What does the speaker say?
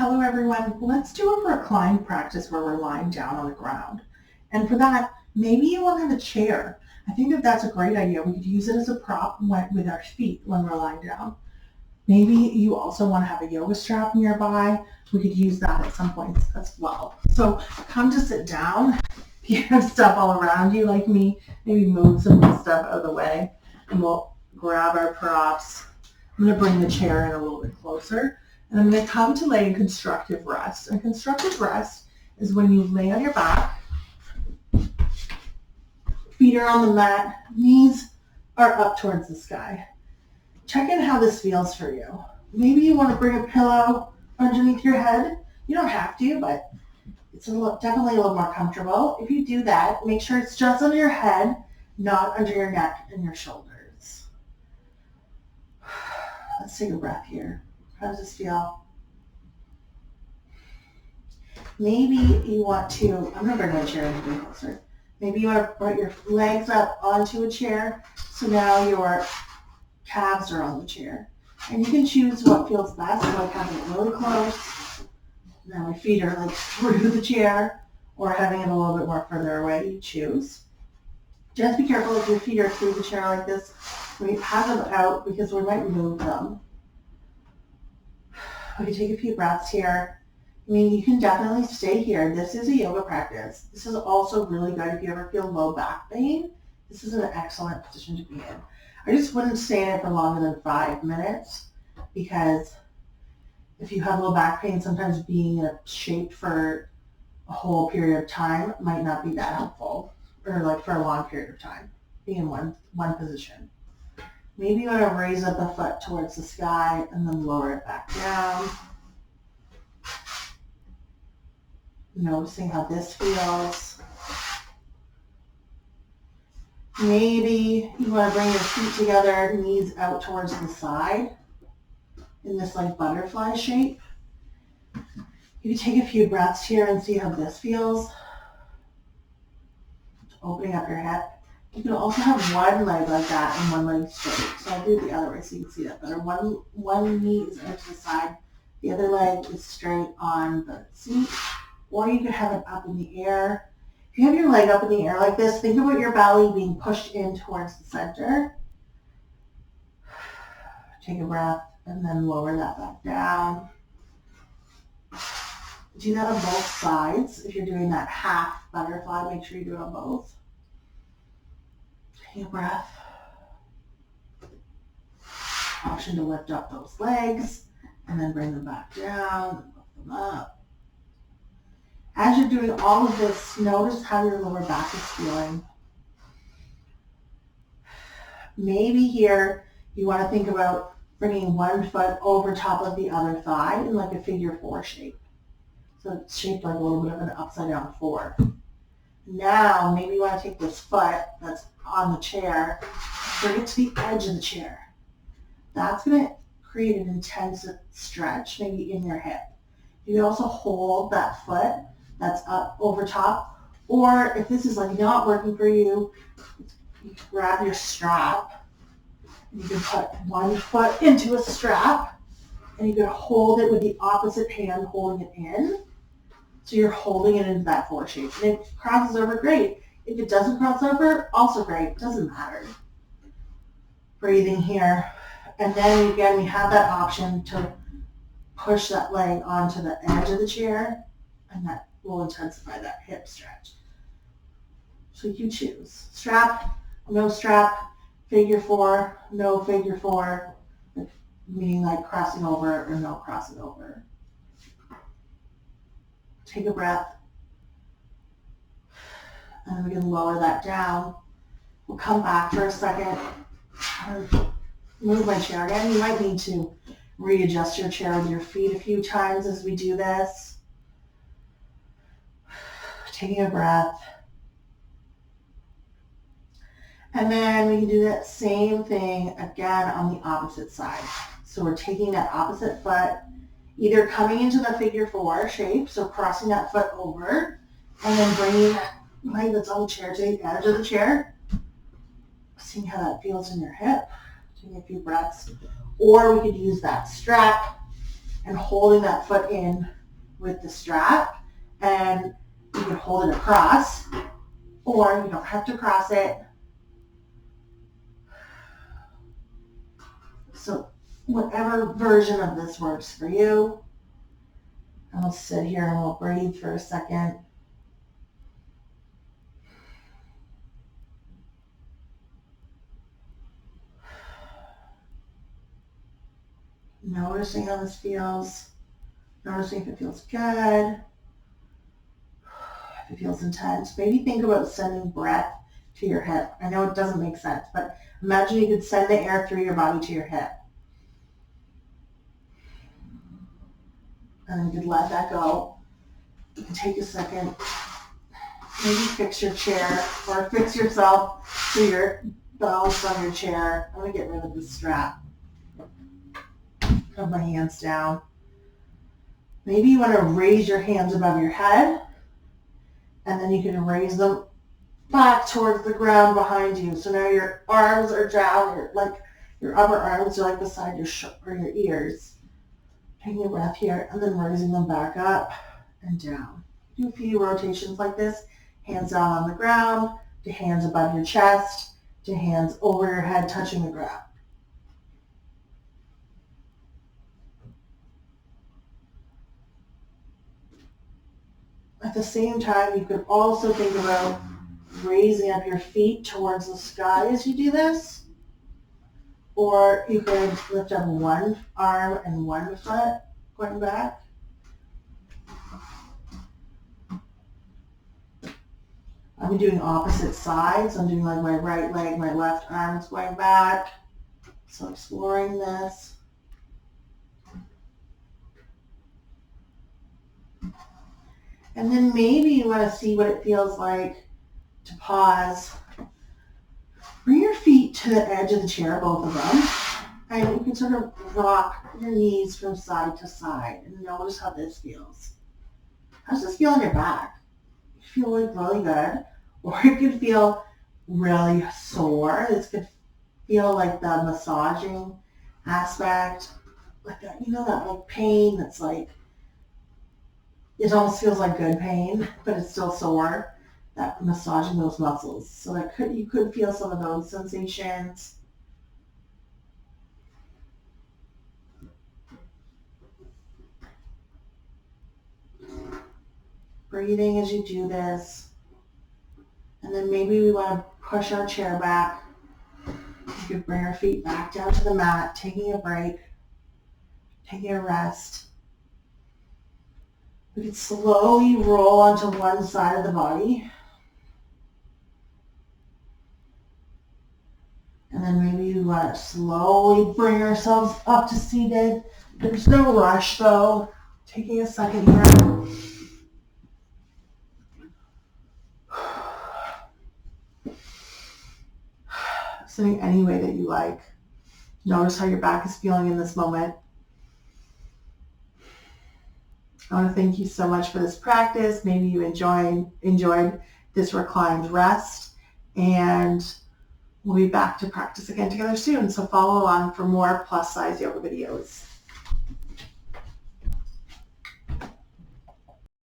Hello everyone, let's do a reclined practice where we're lying down on the ground. And for that, maybe you want to have a chair. I think that that's a great idea. We could use it as a prop with our feet when we're lying down. Maybe you also want to have a yoga strap nearby. We could use that at some point as well. So come to sit down. If you have stuff all around you like me, maybe move some of the stuff out of the way and we'll grab our props. I'm going to bring the chair in a little bit closer. And I'm going to come to lay in constructive rest. And constructive rest is when you lay on your back, feet are on the mat, knees are up towards the sky. Check in how this feels for you. Maybe you want to bring a pillow underneath your head. You don't have to, but it's definitely a little more comfortable. If you do that, make sure it's just under your head, not under your neck and your shoulders. Let's take a breath here. How does this feel? Maybe you want to, I'm going to bring my chair in a bit closer. Maybe you want to put your legs up onto a chair, so now your calves are on the chair. And you can choose what feels best, like having it really close. Now my feet are like through the chair, or having it a little bit more further away. You choose. Just be careful if your feet are through the chair like this. We have them out because we might move them. We can take a few breaths here. I mean, you can definitely stay here. This is a yoga practice. This is also really good if you ever feel low back pain. This is an excellent position to be in. I just wouldn't stay in it for longer than 5 minutes because if you have low back pain, sometimes being in a shape for a whole period of time might not be that helpful, or like for a long period of time, being in one position. Maybe you want to raise up the foot towards the sky and then lower it back down. Noticing how this feels. Maybe you want to bring your feet together, knees out towards the side in this like butterfly shape. You can take a few breaths here and see how this feels. Opening up your hip. You can also have one leg like that and one leg straight. So I'll do it the other way so you can see that better. One knee is out to the side. The other leg is straight on the seat. Or you could have it up in the air. If you have your leg up in the air like this, think about your belly being pushed in towards the center. Take a breath and then lower that back down. Do that on both sides. If you're doing that half butterfly, make sure you do it on both. Take a breath. Option to lift up those legs and then bring them back down, lift them up. As you're doing all of this, notice how your lower back is feeling. Maybe here you want to think about bringing one foot over top of the other thigh in like a figure 4 shape. So it's shaped like a little bit of an upside down 4. Now, maybe you want to take this foot that's on the chair, bring it to the edge of the chair. That's going to create an intense stretch, maybe in your hip. You can also hold that foot that's up over top, or if this is like not working for you, you can grab your strap. You can put one foot into a strap, and you can hold it with the opposite hand holding it in. So you're holding it into that 4 shape. And if it crosses over, great. If it doesn't cross over, also great. Doesn't matter. Breathing here. And then again, we have that option to push that leg onto the edge of the chair, and that will intensify that hip stretch. So you choose. Strap, no strap, figure 4, no figure 4, meaning like crossing over or no crossing over. Take a breath, and then we can lower that down. We'll come back for a second. Move my chair again. You might need to readjust your chair with your feet a few times as we do this. Taking a breath. And then we can do that same thing again on the opposite side. So we're taking that opposite foot, either coming into the figure 4 shape, so crossing that foot over, and then bringing that leg that's on the chair to the edge of the chair. Seeing how that feels in your hip. Taking a few breaths. Or we could use that strap and holding that foot in with the strap, and you can hold it across, or you don't have to cross it. So whatever version of this works for you. And we'll sit here and we'll breathe for a second. Noticing how this feels. Noticing if it feels good. If it feels intense. Maybe think about sending breath to your hip. I know it doesn't make sense, but imagine you could send the air through your body to your hip. And you could let that go. You can take a second. Maybe fix your chair or fix yourself so you're balanced on your chair. I'm going to get rid of the strap. Put my hands down. Maybe you want to raise your hands above your head, and then you can raise them back towards the ground behind you. So now your arms are down, your upper arms are like beside your ears. Taking a breath here and then raising them back up and down. Do a few rotations like this. Hands down on the ground, to hands above your chest, to hands over your head touching the ground. At the same time, you could also think about raising up your feet towards the sky as you do this. Or you could lift up one arm and one foot going back. I'm doing opposite sides. I'm doing like my right leg, my left arm's going back. So exploring this. And then maybe you want to see what it feels like to pause. Bring your feet to the edge of the chair, both of them. And you can sort of rock your knees from side to side and notice how this feels. How does this feel on your back? You feel like really good, or it could feel really sore. This could feel like the massaging aspect, like that, that like pain that's like, it almost feels like good pain, but it's still sore. That massaging those muscles. So you could feel some of those sensations. Breathing as you do this. And then maybe we want to push our chair back. You could bring our feet back down to the mat, taking a break, taking a rest. We could slowly roll onto one side of the body. And then maybe we want to slowly bring ourselves up to seated. There's no rush though. Taking a second here. Sitting any way that you like. Notice how your back is feeling in this moment. I want to thank you so much for this practice. Maybe you enjoyed this reclined rest, and we'll be back to practice again together soon. So follow along for more plus size yoga videos.